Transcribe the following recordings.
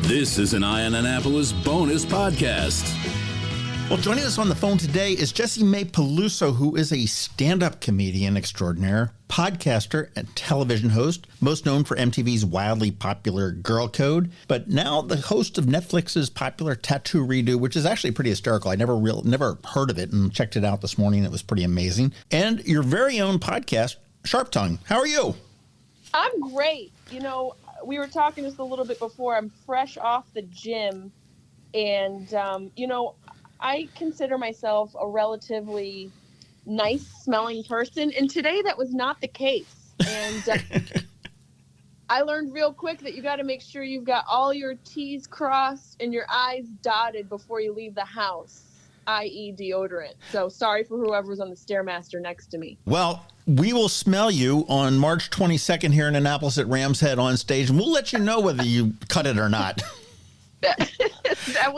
This is an Eye on Annapolis bonus podcast. Well, joining us on the phone today is Jessimae Peluso, who is a stand-up comedian extraordinaire, podcaster, and television host, most known for MTV's wildly popular Girl Code, but now the host of Netflix's popular Tattoo Redo, which is actually pretty hysterical. I never heard of it and checked it out this morning. It was pretty amazing. And your very own podcast, Sharp Tongue. How are you? I'm great. You know, we were talking just a little bit before. I'm fresh off the gym, and, I consider myself a relatively nice-smelling person, and today that was not the case. And I learned real quick that you got to make sure you've got all your T's crossed and your I's dotted before you leave the house, i.e. deodorant. So sorry for whoever's on the Stairmaster next to me. Well, we will smell you on March 22nd here in Annapolis at Ram's Head on stage, and we'll let you know whether you cut it or not. That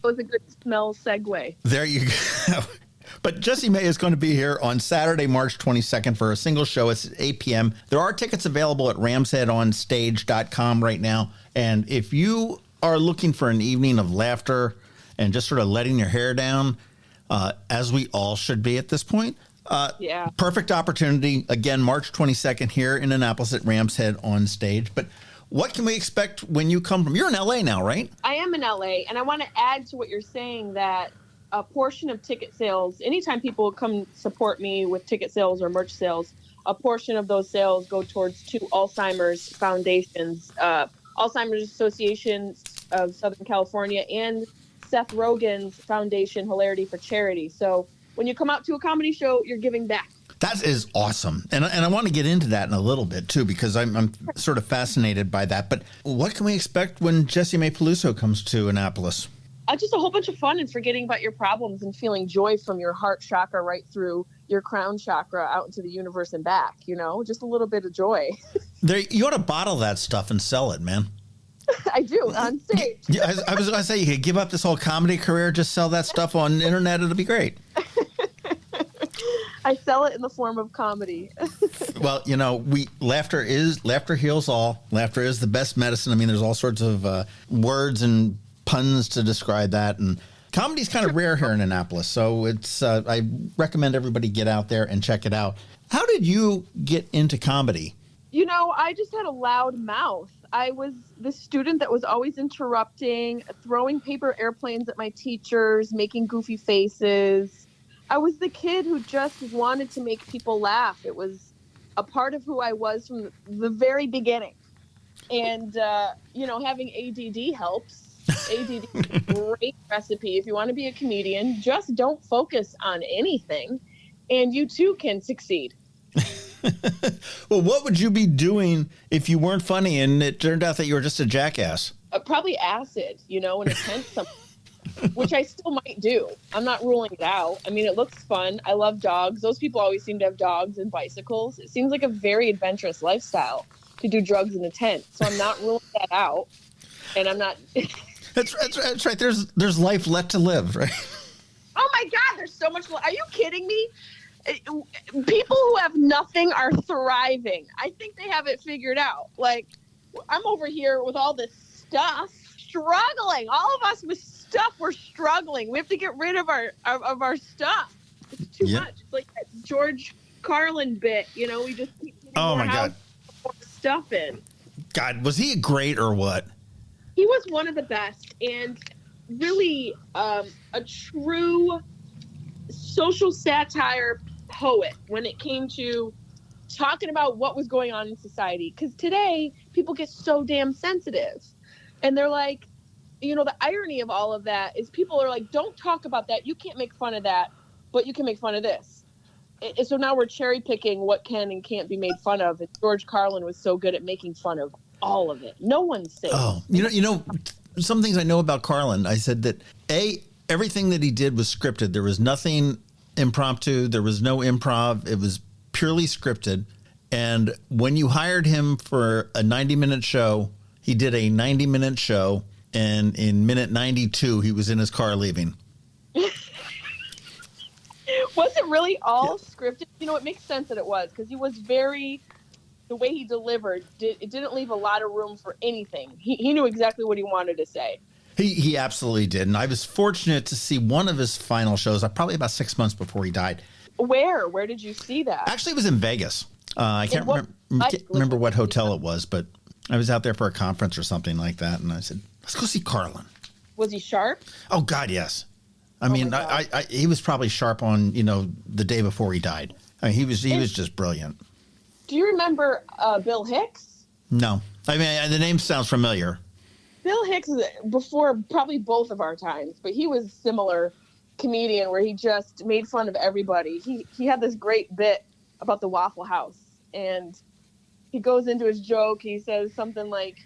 was a good smell segue. There you go. But Jessimae is going to be here on Saturday, March 22nd for a single show. It's at 8 p.m. There are tickets available at ramsheadonstage.com right now. And if you are looking for an evening of laughter and just sort of letting your hair down, as we all should be at this point, perfect opportunity. Again, March 22nd here in Annapolis at Ram's Head on Stage. But what can we expect when you come from? You're in L.A. now, right? I am in L.A., and I want to add to what you're saying that a portion of ticket sales, anytime people come support me with ticket sales or merch sales, a portion of those sales go towards two Alzheimer's foundations, Alzheimer's Association of Southern California and Seth Rogen's foundation, Hilarity for Charity. So when you come out to a comedy show, you're giving back. That is awesome. And I want to get into that in a little bit, too, because I'm sort of fascinated by that. But what can we expect when Jessimae Peluso comes to Annapolis? Just a whole bunch of fun and forgetting about your problems and feeling joy from your heart chakra right through your crown chakra out into the universe and back, just a little bit of joy. You ought to bottle that stuff and sell it, man. I do, on stage. Yeah, I was going to say, you could give up this whole comedy career, just sell that stuff on the internet. It'll be great. I sell it in the form of comedy. Well, laughter heals all. Laughter is the best medicine. I mean, there's all sorts of words and puns to describe that. And comedy's kind of rare here in Annapolis. So it's I recommend everybody get out there and check it out. How did you get into comedy? I just had a loud mouth. I was the student that was always interrupting, throwing paper airplanes at my teachers, making goofy faces. I was the kid who just wanted to make people laugh. It was a part of who I was from the very beginning. And, having ADD helps. ADD is a great recipe. If you want to be a comedian, just don't focus on anything, and you too can succeed. Well, what would you be doing if you weren't funny and it turned out that you were just a jackass? Probably acid, in a tent somewhere. Which I still might do. I'm not ruling it out. I mean, it looks fun. I love dogs. Those people always seem to have dogs and bicycles. It seems like a very adventurous lifestyle to do drugs in a tent. So I'm not ruling that out. And I'm not. That's right. There's life left to live, right? Oh my God, there's so much. Are you kidding me? People who have nothing are thriving. I think they have it figured out. Like, I'm over here with all this stuff, struggling. All of us with stuff, we're struggling. We have to get rid of our stuff. It's too much. It's like that George Carlin bit, we just keep more stuff in. God, was he great or what? He was one of the best, and really a true social satire poet when it came to talking about what was going on in society. Because today, people get so damn sensitive. And they're like, the irony of all of that is people are like, don't talk about that. You can't make fun of that, but you can make fun of this. And so now we're cherry picking what can and can't be made fun of. And George Carlin was so good at making fun of all of it. No one's safe. Oh, some things I know about Carlin. I said that everything that he did was scripted. There was nothing impromptu. There was no improv. It was purely scripted. And when you hired him for a 90-minute show, he did a 90-minute show. And in minute 92, he was in his car leaving. Was it really all scripted? It makes sense that it was, because he was very the way he delivered, it didn't leave a lot of room for anything. He knew exactly what he wanted to say. He absolutely did. And I was fortunate to see one of his final shows, probably about 6 months before he died. Where did you see that? Actually, it was in Vegas. I can't remember what hotel it was, but I was out there for a conference or something like that. And I said, let's go see Carlin. Was he sharp? Oh, God, yes. I mean, he was probably sharp on, the day before he died. I mean, he was just brilliant. Do you remember Bill Hicks? No. I mean, the name sounds familiar. Bill Hicks is before probably both of our times, but he was similar comedian where he just made fun of everybody. He had this great bit about the Waffle House, and he goes into his joke. He says something like,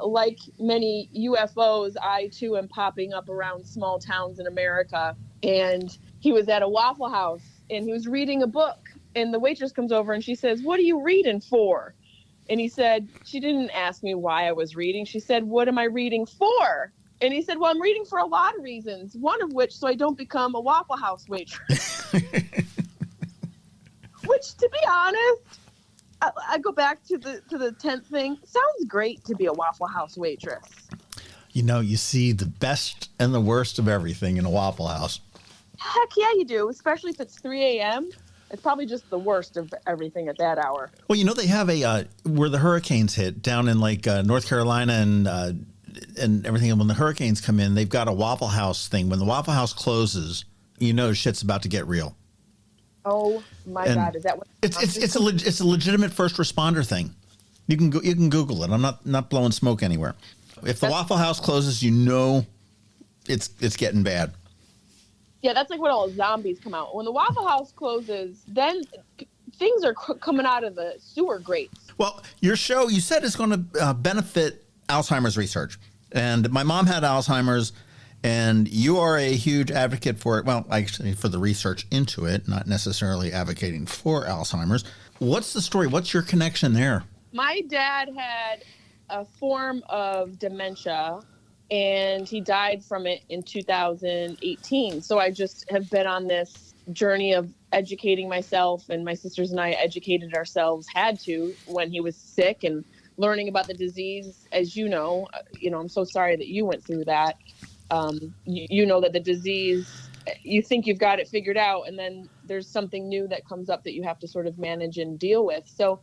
like many UFOs, I too am popping up around small towns in America. And he was at a Waffle House and he was reading a book, and the waitress comes over and she says, "What are you reading for?" And he said, she didn't ask me why I was reading. She said, "What am I reading for?" And he said, "Well, I'm reading for a lot of reasons, one of which so I don't become a Waffle House waitress." Which, to be honest, I go back to the tent thing. Sounds great to be a Waffle House waitress. You see the best and the worst of everything in a Waffle House. Heck yeah, you do, especially if it's 3 a.m. It's probably just the worst of everything at that hour. Well, they have where the hurricanes hit down in North Carolina and everything. And when the hurricanes come in, they've got a Waffle House thing. When the Waffle House closes, shit's about to get real. Oh my God! Is that what it's a legitimate first responder thing? You can Google it. I'm not blowing smoke anywhere. If the Waffle House closes, it's getting bad. Yeah, that's like when all zombies come out. When the Waffle House closes, then things are coming out of the sewer grates. Well, your show, you said, is going to benefit Alzheimer's research. And my mom had Alzheimer's, and you are a huge advocate for it. Well, actually, for the research into it, not necessarily advocating for Alzheimer's. What's the story? What's your connection there? My dad had a form of dementia, and he died from it in 2018. So I just have been on this journey of educating myself, and my sisters and I educated ourselves, had to, when he was sick, and learning about the disease. As I'm so sorry that you went through that. You know that the disease, you think you've got it figured out, and then there's something new that comes up that you have to sort of manage and deal with. So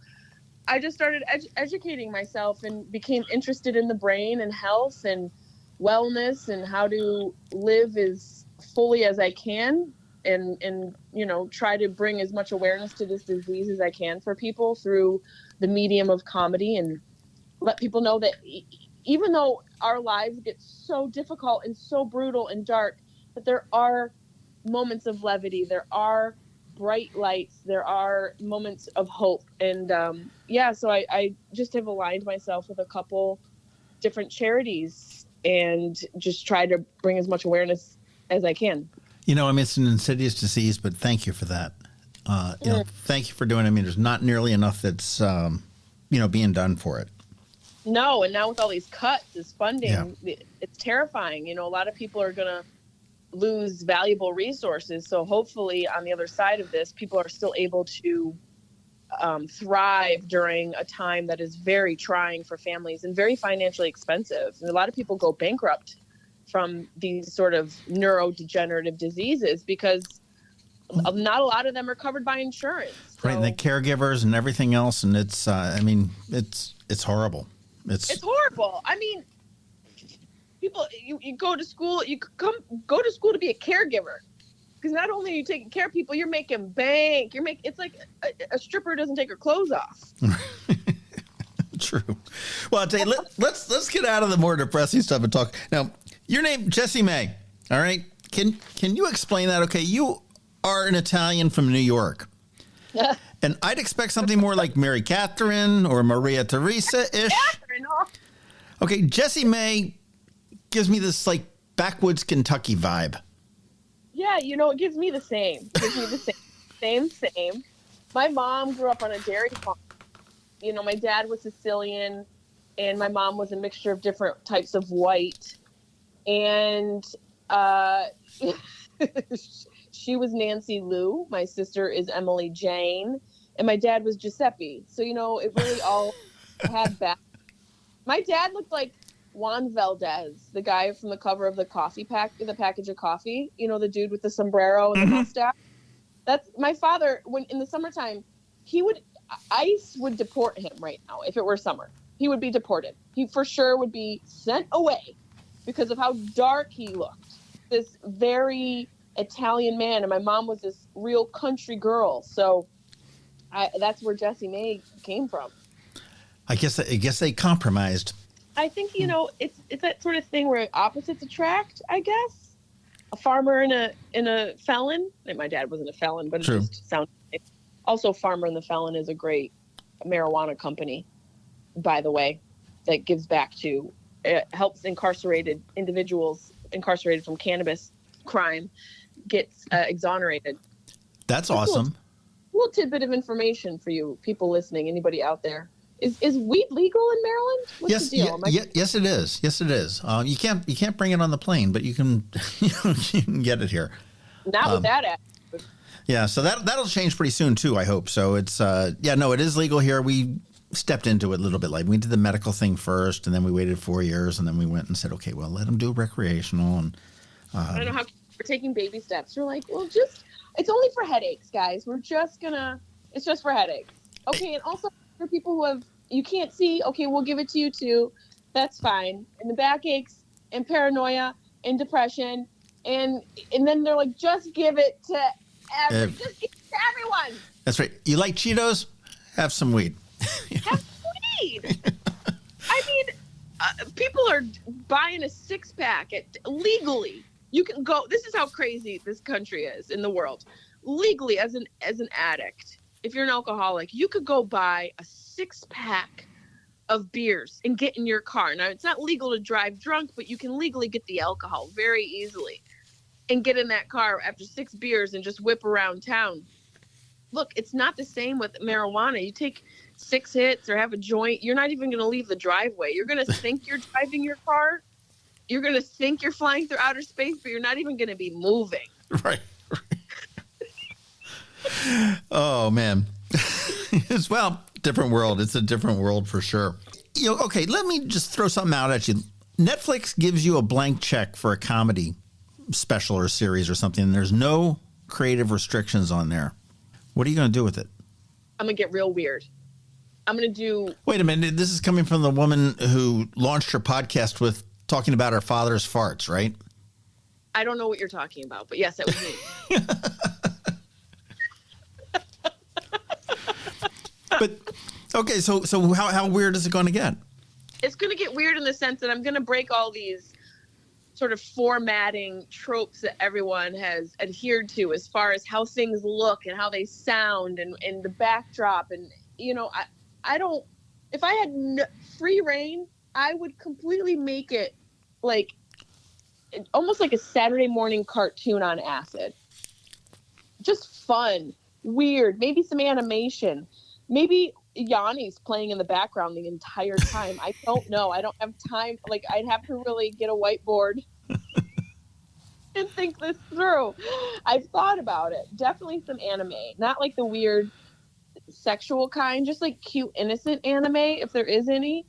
I just started educating myself and became interested in the brain and health and wellness and how to live as fully as I can and try to bring as much awareness to this disease as I can for people through the medium of comedy, and let people know that even though our lives get so difficult and so brutal and dark, that there are moments of levity, there are bright lights, there are moments of hope. And so I just have aligned myself with a couple different charities and just try to bring as much awareness as I can. It's an insidious disease, but thank you for that. Thank you for doing it. I mean, there's not nearly enough that's, being done for it. No, and now with all these cuts, this funding, it's terrifying. A lot of people are going to lose valuable resources. So hopefully on the other side of this, people are still able to thrive during a time that is very trying for families and very financially expensive. And a lot of people go bankrupt from these sort of neurodegenerative diseases because not a lot of them are covered by insurance. So, right, and the caregivers and everything else, and it's it's horrible. It's horrible. I mean, people, you go to school, go to school to be a caregiver, because not only are you taking care of people, you're making bank. It's like a stripper doesn't take her clothes off. True. Well, I'll tell you, let's get out of the more depressing stuff and talk now. Your name, Jessimae. All right. Can you explain that? Okay, you are an Italian from New York. And I'd expect something more like Mary Catherine or Maria Teresa-ish. Okay, Jessimae gives me this like backwoods Kentucky vibe. Yeah, it gives me the same. Same. My mom grew up on a dairy farm. My dad was Sicilian, and my mom was a mixture of different types of white. And she was Nancy Lou. My sister is Emily Jane. and my dad was Giuseppe. So, it really all had back. My dad looked like Juan Valdez, the guy from the cover of the package of coffee, the dude with the sombrero and the mustache. That's my father. When in the summertime, ICE would deport him right now. If it were summer, he would be deported. He for sure would be sent away because of how dark he looked. This very Italian man. And my mom was this real country girl. So that's where Jessimae came from. I guess they compromised. I think, it's that sort of thing where opposites attract, I guess. A farmer and a felon. And my dad wasn't a felon, but True. It just sounds. Also, Farmer and the Felon is a great marijuana company, by the way, that gives back to, helps incarcerated individuals incarcerated from cannabis crime gets exonerated. That's awesome. Little tidbit of information for you people listening, anybody out there. Is weed legal in Maryland? What's the deal? Yes, it is. Yes, it is. You can't bring it on the plane, but you can you can get it here. Not with that attitude. Yeah, so that'll change pretty soon too, I hope. So it's it is legal here. We stepped into it a little bit late. We did the medical thing first, and then we waited 4 years, and then we went and said, okay, well, let them do recreational. And I don't know how we're taking baby steps. We're like, well, it's only for headaches, guys. It's just for headaches. Okay, and also for people who you can't see, okay, we'll give it to you too. That's fine. And the backaches and paranoia and depression, and then they're like, just give it to just give it to everyone. That's right. You like Cheetos? Have some weed. Have some weed. I mean, people are buying a 6-pack legally. You can go. This is how crazy this country is in the world. Legally, as an addict, if you're an alcoholic, you could go buy a 6-pack of beers and get in your car. Now, it's not legal to drive drunk, but you can legally get the alcohol very easily and get in that car after 6 beers and just whip around town. Look, it's not the same with marijuana. You take 6 hits or have a joint, you're not even going to leave the driveway. You're going to think you're driving your car. You're going to think you're flying through outer space, but you're not even going to be moving. Right. Oh, man. Different world. It's a different world for sure. Okay, let me just throw something out at you. Netflix gives you a blank check for a comedy special or series or something, and there's no creative restrictions on there. What are you going to do with it? I'm going to get real weird. I'm going to do... Wait a minute. This is coming from the woman who launched her podcast with talking about her father's farts, right? I don't know what you're talking about, but yes, it was me. But, okay, so how weird is it going to get? It's going to get weird in the sense that I'm going to break all these sort of formatting tropes that everyone has adhered to as far as how things look and how they sound and the backdrop. And, I don't, if I had free reign, I would completely make it like almost like a Saturday morning cartoon on acid. Just fun, weird, maybe some animation, maybe Yanni's playing in the background the entire time. I don't know. I don't have time. Like, I'd have to really get a whiteboard and think this through. I've thought about it. Definitely some anime. Not like the weird sexual kind, just like cute, innocent anime, if there is any.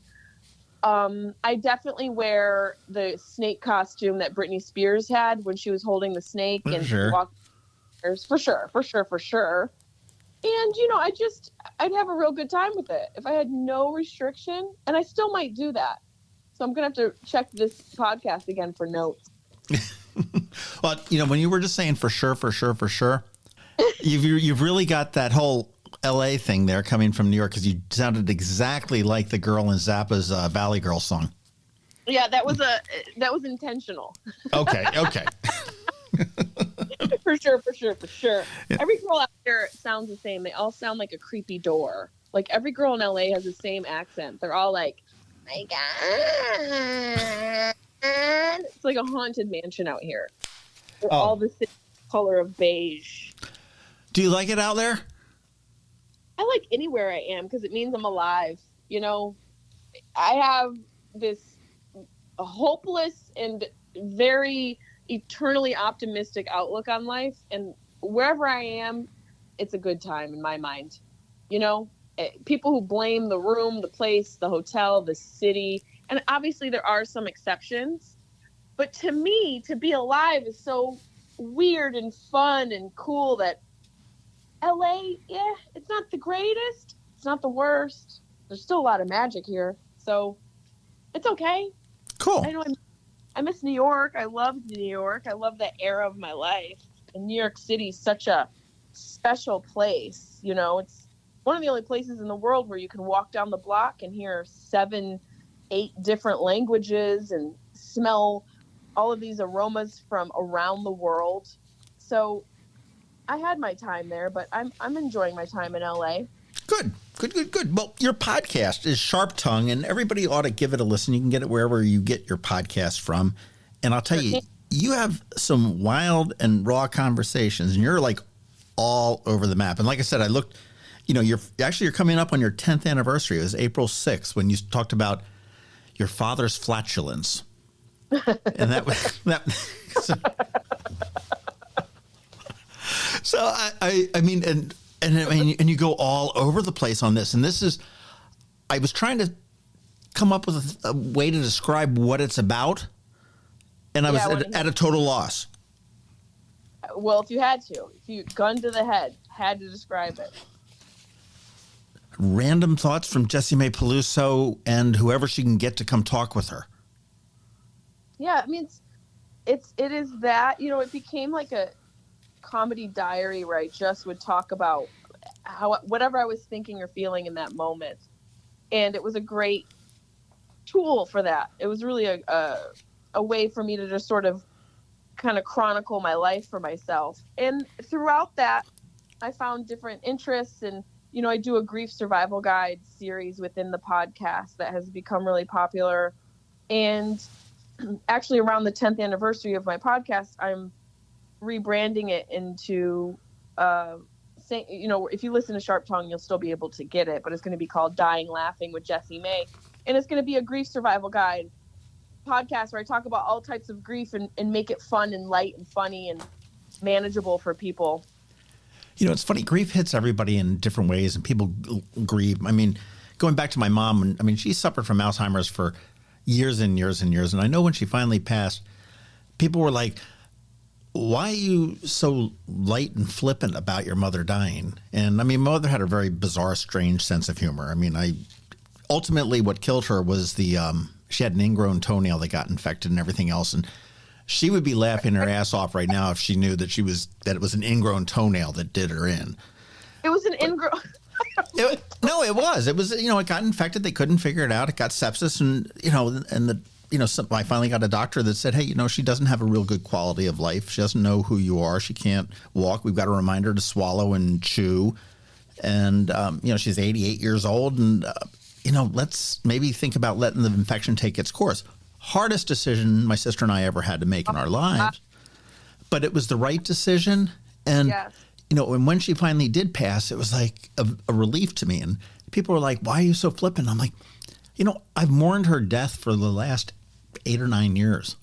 I definitely wear the snake costume that Britney Spears had when she was holding the snake and walking. For sure. And, I'd have a real good time with it if I had no restriction, and I still might do that. So I'm going to have to check this podcast again for notes. Well, when you were just saying for sure, you've really got that whole LA thing there coming from New York, because you sounded exactly like the girl in Zappa's Valley Girl song. Yeah, that was intentional. Okay. For sure. Yeah. Every girl out there sounds the same. They all sound like a creepy door. Like every girl in LA has the same accent. They're all like, my God. It's like a haunted mansion out here. They're all the same color of beige. Do you like it out there? I like anywhere I am because it means I'm alive. I have this hopeless and very eternally optimistic outlook on life, and wherever I am, it's a good time in my mind. People who blame the room, the place, the hotel, the city. And obviously there are some exceptions. But to me, to be alive is so weird and fun and cool that LA, yeah, it's not the greatest. It's not the worst. There's still a lot of magic here. So it's okay. Cool. I know I miss New York. I loved New York. I love that era of my life. And New York City is such a special place. It's one of the only places in the world where you can walk down the block and hear 7, 8 different languages and smell all of these aromas from around the world. So I had my time there, but I'm enjoying my time in LA. Good. Well, your podcast is Sharp Tongue, and everybody ought to give it a listen. You can get it wherever you get your podcast from. And I'll tell you, you have some wild and raw conversations, and you're like all over the map. And like I said, I looked, you're coming up on your 10th anniversary. It was April 6th when you talked about your father's flatulence. And that was that. So I mean, and you go all over the place on this. And this is, I was trying to come up with a way to describe what it's about, and I was at a total loss. Well, if you gun to the head, had to describe it. Random thoughts from Jessimae Peluso and whoever she can get to come talk with her. Yeah, I mean, it is that, it became like a comedy diary where I just would talk about whatever I was thinking or feeling in that moment. And it was a great tool for that. It was really a way for me to just sort of kind of chronicle my life for myself. And throughout that, I found different interests, and I do a grief survival guide series within the podcast that has become really popular. And actually around the 10th anniversary of my podcast, I'm rebranding it into if you listen to Sharp Tongue, you'll still be able to get it, but it's going to be called Dying Laughing with Jessimae, and it's going to be a grief survival guide podcast where I talk about all types of grief and make it fun and light and funny and manageable for people. It's funny, grief hits everybody in different ways, and people grieve. I mean, going back to my mom, she suffered from Alzheimer's for years and years and years, and I know when she finally passed, people were like, why are you so light and flippant about your mother dying? And my mother had a very bizarre, strange sense of humor. Ultimately what killed her was she had an ingrown toenail that got infected and everything else. And she would be laughing her ass off right now if she knew that it was an ingrown toenail that did her in. It was an ingrown. No, it was. It was, it got infected. They couldn't figure it out. It got sepsis, and I finally got a doctor that said, hey, she doesn't have a real good quality of life. She doesn't know who you are. She can't walk. We've got to remind her to swallow and chew. And, she's 88 years old. And, let's maybe think about letting the infection take its course. Hardest decision my sister and I ever had to make in our lives. But it was the right decision. And, yes. And when she finally did pass, it was like a relief to me. And people were like, why are you so flippant? I'm like, I've mourned her death for the last 8 or 9 years.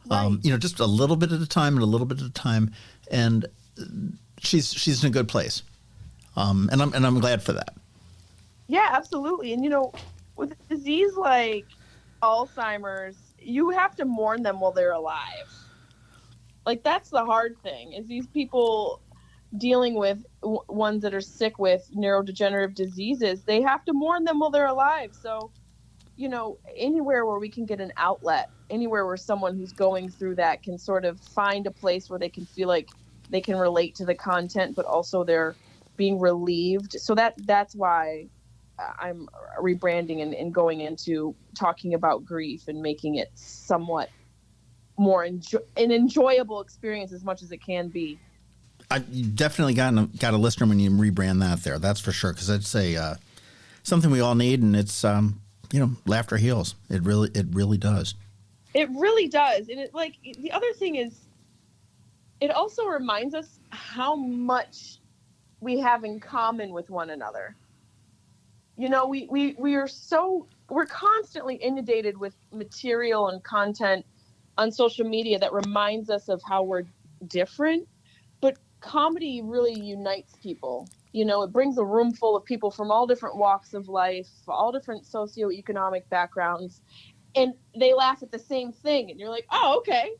Right. Just a little bit at a time and a little bit at a time. And she's in a good place. And I'm glad for that. Yeah, absolutely. And, with a disease like Alzheimer's, you have to mourn them while they're alive. Like, that's the hard thing, is these people dealing with ones that are sick with neurodegenerative diseases, they have to mourn them while they're alive. So, anywhere where we can get an outlet, anywhere where someone who's going through that can sort of find a place where they can feel like they can relate to the content, but also they're being relieved. So that's why I'm rebranding and going into talking about grief and making it somewhat more an enjoyable experience as much as it can be. You definitely got a listener when you rebrand that there. That's for sure, because it's something we all need, and it's laughter heals. It really does. It really does. And the other thing is, it also reminds us how much we have in common with one another. We're constantly inundated with material and content on social media that reminds us of how we're different, but comedy really unites people. it brings a room full of people from all different walks of life, all different socioeconomic backgrounds, and they laugh at the same thing. And you're like, oh, okay.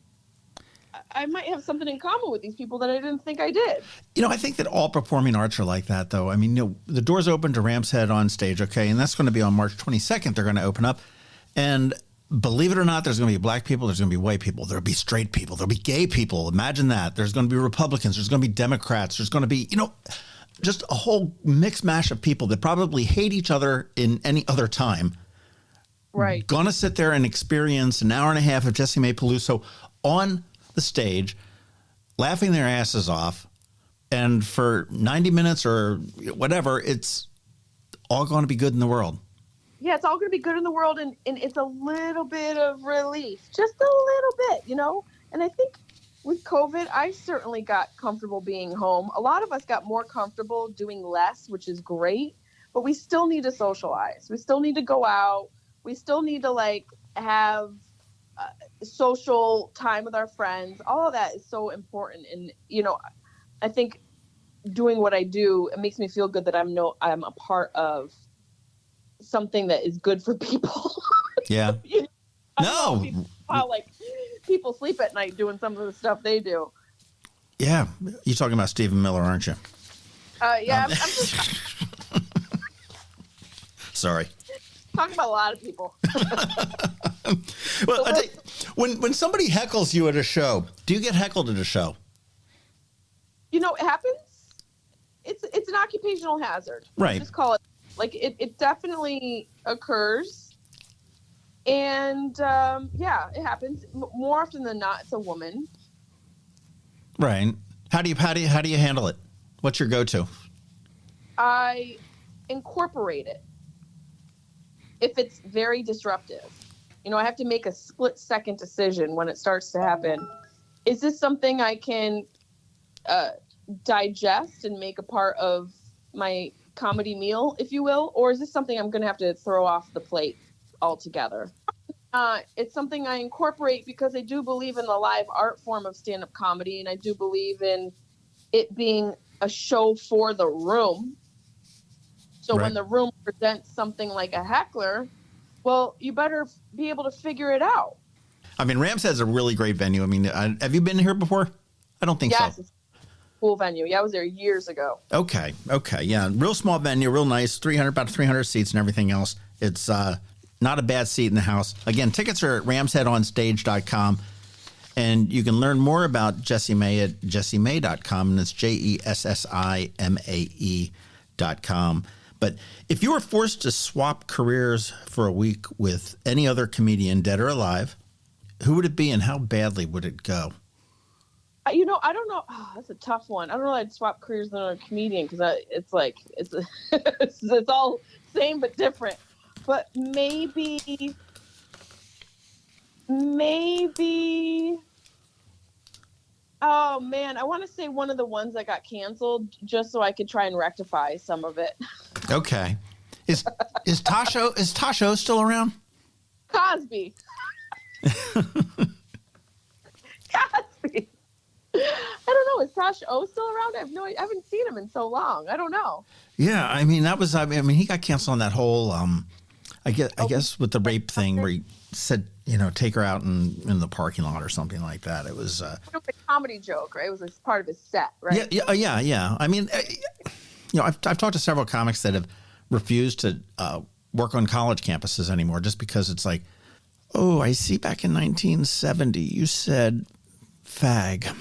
I might have something in common with these people that I didn't think I did. I think that all performing arts are like that, though. I mean, the doors open to Ram's Head on stage, okay, and that's going to be on March 22nd. They're going to open up. And believe it or not, there's going to be black people, there's going to be white people, there'll be straight people, there'll be gay people. Imagine that. There's going to be Republicans, there's going to be Democrats, there's going to be, just a whole mix mash of people that probably hate each other in any other time. Right. Gonna sit there and experience an hour and a half of Jessimae Peluso on the stage, laughing their asses off, and for 90 minutes or whatever, it's all going to be good in the world. Yeah, it's all going to be good in the world, and it's a little bit of relief, just a little bit, And I think with COVID, I certainly got comfortable being home. A lot of us got more comfortable doing less, which is great, but we still need to socialize. We still need to go out. We still need to have social time with our friends. All of that is so important. And, I think doing what I do, it makes me feel good that I'm a part of something that is good for people. Yeah. No. People sleep at night doing some of the stuff they do. Yeah. You're talking about Stephen Miller, aren't you? Yeah. I'm just sorry. Talking about a lot of people. Well, when somebody heckles you at a show, do you get heckled at a show? It happens. It's an occupational hazard. Right. Just call it it definitely occurs. And it happens more often than not. It's a woman. Right. How do you handle it? What's your go-to? I incorporate it. If it's very disruptive, I have to make a split-second decision when it starts to happen. Is this something I can digest and make a part of my comedy meal, if you will, or is this something I'm going to have to throw off the plate altogether? It's something I incorporate because I do believe in the live art form of stand-up comedy, and I do believe in it being a show for the room. So right. When the room presents something like a heckler, well, you better be able to figure it out. I mean, Ram's Head's a really great venue. I mean, have you been here before? I don't think so. Yes, it's a cool venue. Yeah, I was there years ago. Okay. Yeah, real small venue, real nice, about 300 seats and everything else. It's not a bad seat in the house. Again, tickets are at ramsheadonstage.com. And you can learn more about Jessimae at jessimae.com, and it's JESSIMAE.com. But if you were forced to swap careers for a week with any other comedian, dead or alive, who would it be and how badly would it go? I don't know. Oh, that's a tough one. I don't know if I'd swap careers with another comedian because it's it's all same but different. But maybe. Oh man, I want to say one of the ones that got canceled just so I could try and rectify some of it. Okay. Is Tasho still around? Cosby. Cosby. I don't know. Is Tasha O still around? I haven't seen him in so long. I don't know. Yeah, I mean he got canceled on that whole I guess with the rape thing where he said, take her out in the parking lot or something like that. It was a comedy joke, right? It was part of his set, right? Yeah. I mean, I've talked to several comics that have refused to work on college campuses anymore just because it's like, oh, I see back in 1970 you said fag.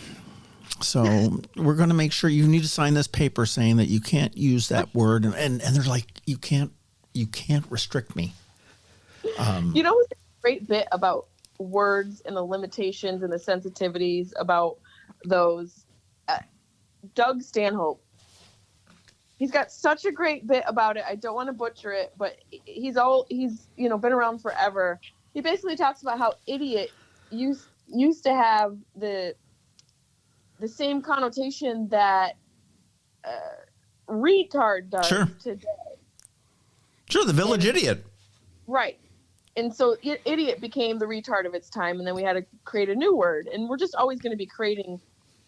So we're going to make sure you need to sign this paper saying that you can't use that word. And they're like, you can't restrict me. What's a great bit about words and the limitations and the sensitivities about those? Doug Stanhope. He's got such a great bit about it. I don't want to butcher it, but he's been around forever. He basically talks about how idiot used to have the same connotation that retard does today. Sure, the village idiot. Right. And so idiot became the retard of its time, and then we had to create a new word. And we're just always going to be creating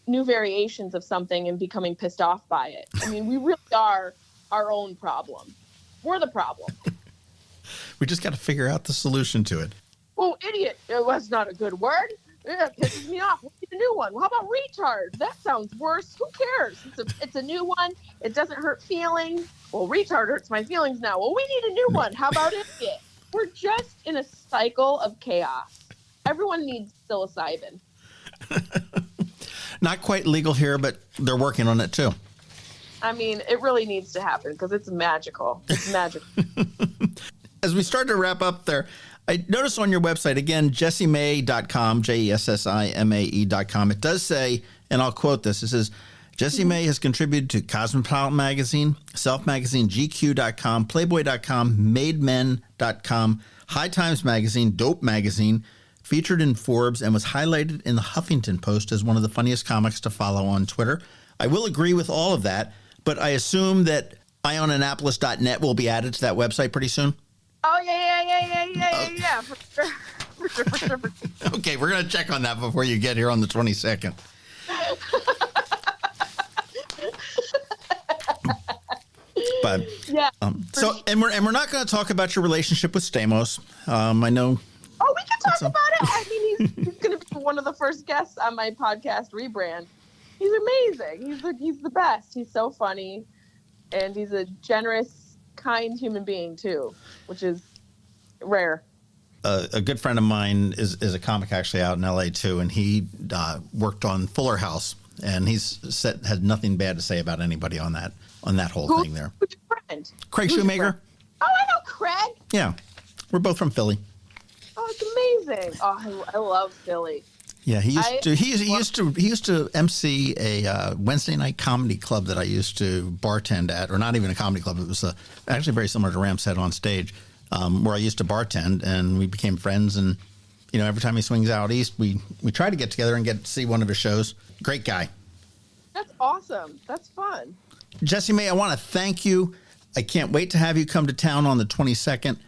new variations of something and becoming pissed off by it. I mean, we really are our own problem. We're the problem. We just got to figure out the solution to it. Oh, idiot. That's not a good word. It pisses me off. We need a new one. Well, how about retard? That sounds worse. Who cares? It's a new one. It doesn't hurt feelings. Well, retard hurts my feelings now. Well, we need a new one. How about idiot? We're just in a cycle of chaos. Everyone needs psilocybin. Not quite legal here, but they're working on it too. I mean, it really needs to happen because it's magical. It's magical. As we start to wrap up there, I noticed on your website, again, Jessimae.com, Jessimae.com, it does say, and I'll quote this, it says, Jessimae has contributed to Cosmopolitan Magazine, Self Magazine, GQ.com, Playboy.com, MadeMen.com, High Times Magazine, Dope Magazine, featured in Forbes, and was highlighted in the Huffington Post as one of the funniest comics to follow on Twitter. I will agree with all of that, but I assume that IonAnnapolis.net will be added to that website pretty soon? Oh, yeah, for sure. Okay, we're going to check on that before you get here on the 22nd. But yeah. And we're not going to talk about your relationship with Stamos. I know. Oh, we can talk about it. I mean, he's going to be one of the first guests on my podcast rebrand. He's amazing. He's the best. He's so funny, and he's a generous, kind human being too, which is rare. A good friend of mine is a comic actually out in LA too, and he worked on Fuller House, and had nothing bad to say about anybody on that whole thing there. Who's your friend? Craig Shoemaker. Oh, I know Craig. Yeah, we're both from Philly. Oh, it's amazing. Oh, I love Philly. Yeah, he used to MC a Wednesday night comedy club that I used to bartend at, or not even a comedy club. It was actually very similar to Ram's Head on Stage, where I used to bartend, and we became friends. And every time he swings out east, we try to get together and get to see one of his shows. Great guy. That's awesome. That's fun. Jessimae, I want to thank you. I can't wait to have you come to town on the 22nd.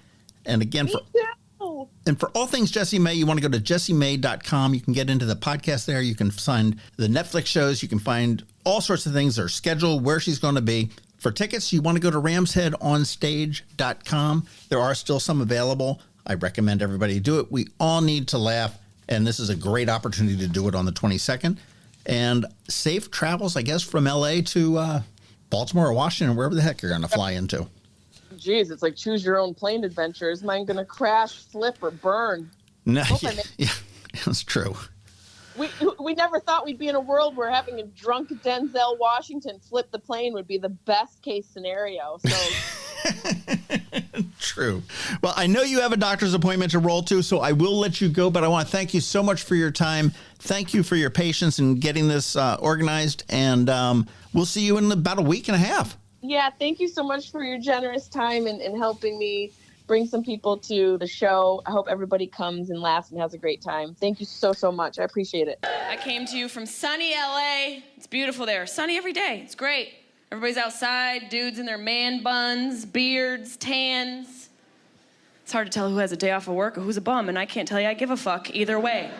And again, for all things Jessimae, you want to go to Jessimae.com. You can get into the podcast there. You can find the Netflix shows. You can find all sorts of things, their schedule, where she's going to be. For tickets, you want to go to ramsheadonstage.com. There are still some available. I recommend everybody do it. We all need to laugh, and this is a great opportunity to do it on the 22nd. And safe travels, I guess, from L.A. to Baltimore or Washington, wherever the heck you're going to fly into. Geez, it's like choose your own plane adventure. Is mine going to crash, flip, or burn? No, yeah, that's true. We never thought we'd be in a world where having a drunk Denzel Washington flip the plane would be the best case scenario. So true. Well, I know you have a doctor's appointment to roll to, so I will let you go, but I want to thank you so much for your time. Thank you for your patience in getting this organized, and we'll see you in about a week and a half. Yeah, thank you so much for your generous time and helping me bring some people to the show. I hope everybody comes and laughs and has a great time. Thank you so, so much. I appreciate it. I came to you from sunny LA. It's beautiful there. Sunny every day. It's great. Everybody's outside, dudes in their man buns, beards, tans. It's hard to tell who has a day off of work or who's a bum, and I can't tell you I give a fuck either way.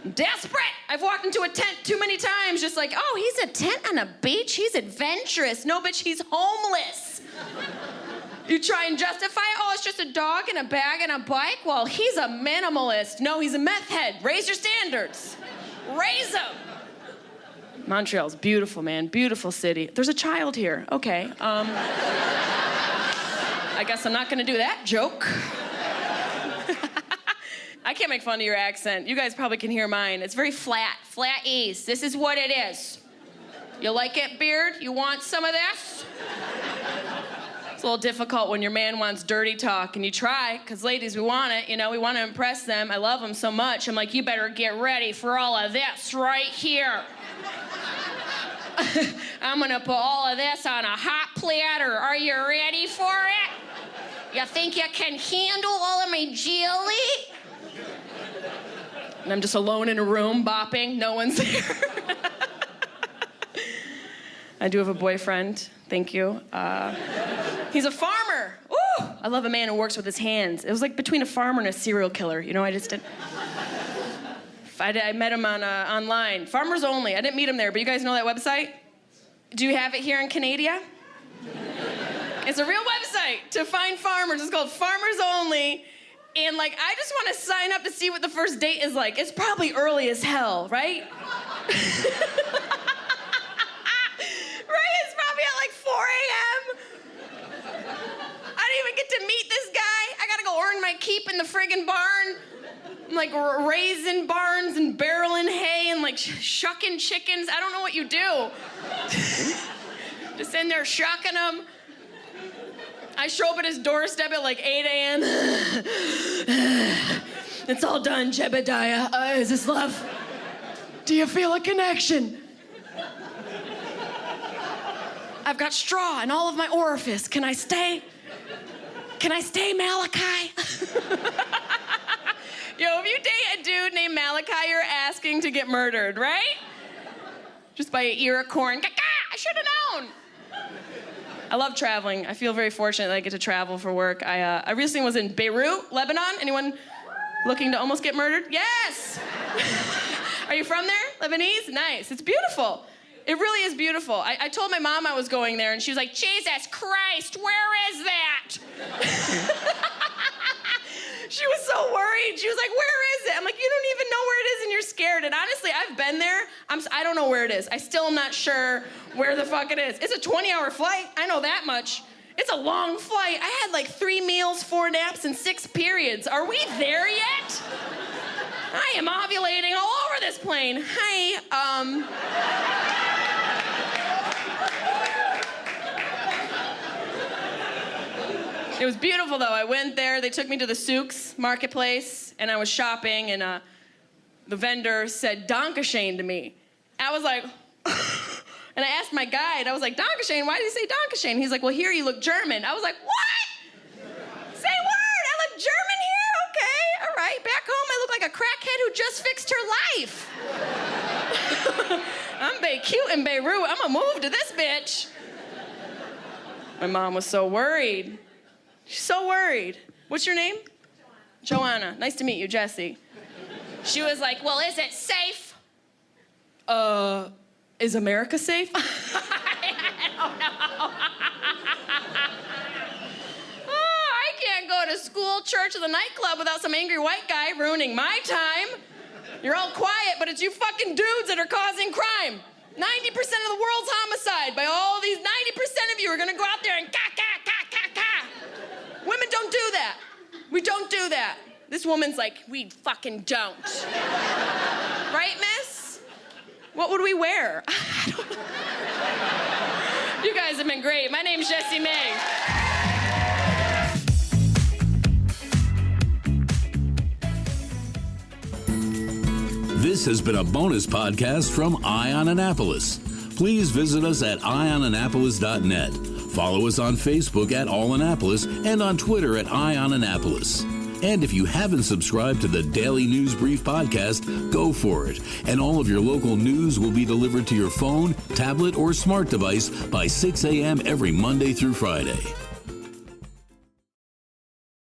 I'm desperate. I've walked into a tent too many times, just like, oh, he's a tent on a beach? He's adventurous. No, bitch, he's homeless. You try and justify it? Oh, it's just a dog and a bag and a bike? Well, he's a minimalist. No, he's a meth head. Raise your standards. Raise them. Montreal's beautiful, man. Beautiful city. There's a child here. Okay. I guess I'm not gonna do that joke. I can't make fun of your accent. You guys probably can hear mine. It's very flat ease. This is what it is. You like it, Beard? You want some of this? It's a little difficult when your man wants dirty talk, and you try, because ladies, we want it, we want to impress them. I love them so much. I'm like, you better get ready for all of this right here. I'm gonna put all of this on a hot platter. Are you ready for it? You think you can handle all of my jelly? And I'm just alone in a room bopping. No one's there. I do have a boyfriend. Thank you. He's a farmer. Ooh, I love a man who works with his hands. It was like between a farmer and a serial killer. I just did. I met him online. Farmers Only. I didn't meet him there, but you guys know that website? Do you have it here in Canada? It's a real website to find farmers. It's called Farmers Only. And I just want to sign up to see what the first date is like. It's probably early as hell, right? Right? It's probably at 4 a.m. I didn't even get to meet this guy. I gotta go earn my keep in the friggin' barn. I'm raising barns and barreling hay and shucking chickens. I don't know what you do. Just in there shucking them. I show up at his doorstep at 8 a.m. It's all done, Jebediah. Is this love? Do you feel a connection? I've got straw in all of my orifice. Can I stay? Can I stay, Malachi? Yo, if you date a dude named Malachi, you're asking to get murdered, right? Just by an ear of corn. Caca! I should have known. I love traveling. I feel very fortunate that I get to travel for work. I recently was in Beirut, Lebanon. Anyone looking to almost get murdered? Yes! Are you from there? Lebanese? Nice. It's beautiful. It really is beautiful. I told my mom I was going there, and she was like, Jesus Christ, where is that? She was so worried. She was like, where is it? I'm like, you don't even know where it is, and you're scared. And honestly, I've been there. I don't know where it is. I still am not sure where the fuck it is. It's a 20-hour flight. I know that much. It's a long flight. I had 3 meals, 4 naps, and 6 periods. Are we there yet? I am ovulating all over this plane. Hi, It was beautiful, though. I went there. They took me to the souks marketplace, and I was shopping, and the vendor said Dankeschön to me. I was like, and I asked my guide, I was like, Dankeschön, why did he say Dankeschön? He's like, well, here you look German. I was like, what? Say word, I look German here? Okay, all right. Back home, I look like a crackhead who just fixed her life. I'm cute in Beirut. I'm gonna move to this bitch. My mom was so worried. She's so worried. What's your name? Joanna. Nice to meet you, Jesse. She was like, well, is it safe? Is America safe? I don't know. I can't go to school, church, or the nightclub without some angry white guy ruining my time. You're all quiet, but it's you fucking dudes that are causing crime. 90% of the world's homicide by all these 90% of you are gonna go out there and ka. Women don't do that. We don't do that. This woman's like, we fucking don't. Right, miss? What would we wear? I don't know. You guys have been great. My name's Jessimae. This has been a bonus podcast from Eye on Annapolis. Please visit us at eyeonannapolis.net. Follow us on Facebook at All Annapolis and on Twitter at Eye on Annapolis. And if you haven't subscribed to the Daily News Brief podcast, go for it. And all of your local news will be delivered to your phone, tablet, or smart device by 6 a.m. every Monday through Friday.